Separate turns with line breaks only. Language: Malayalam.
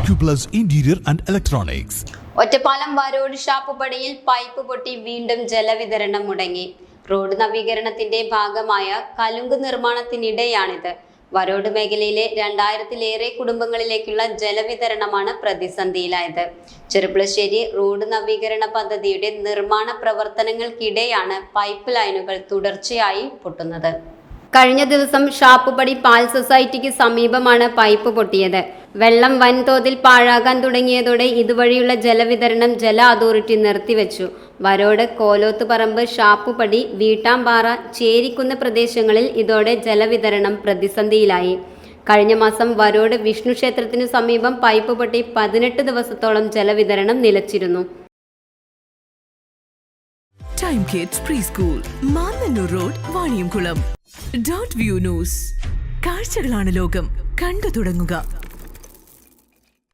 Acuplus Interior and Electronics.
Ottapalam Varode ഷാപ്പുപടിയിൽ പൈപ്പ് പൊട്ടി വീണ്ടും ജലവിതരണം മുടങ്ങി. റോഡ് നവീകരണത്തിന്റെ ഭാഗമായ കലുങ്ക് നിർമ്മാണത്തിനിടെയാണിത്. വരോട് മേഖലയിലെ 2000-ലേറെ കുടുംബങ്ങളിലേക്കുള്ള ജലവിതരണമാണ് പ്രതിസന്ധിയിലായത്. ചെറുപ്പുളശ്ശേരി റോഡ് നവീകരണ പദ്ധതിയുടെ നിർമ്മാണ പ്രവർത്തനങ്ങൾക്കിടെയാണ് പൈപ്പ് ലൈനുകൾ തുടർച്ചയായി പൊട്ടുന്നത്. കഴിഞ്ഞ ദിവസം ഷാപ്പുപടി പാൽ സൊസൈറ്റിക്ക് സമീപമാണ് പൈപ്പ് പൊട്ടിയത്. വെള്ളം വൻതോതിൽ പാഴാകാൻ തുടങ്ങിയതോടെ ഇതുവഴിയുള്ള ജലവിതരണം ജല അതോറിറ്റി നിർത്തിവെച്ചു. വരോട് കോലോത്തുപറമ്പ്, ഷാപ്പുപടി, വീട്ടാമ്പാറ, ചേരിക്കുന്ന് പ്രദേശങ്ങളിൽ ഇതോടെ ജലവിതരണം പ്രതിസന്ധിയിലായി. കഴിഞ്ഞ മാസം വരോട് വിഷ്ണു ക്ഷേത്രത്തിനു സമീപം പൈപ്പ് പൊട്ടി 18 ദിവസത്തോളം ജലവിതരണം നിലച്ചിരുന്നു.
Time kids pre school, Mannanur road, Vaniyamkulam. Dot view news. കാഴ്ചകളാണ് ലോകം, കണ്ടു തുടങ്ങുക.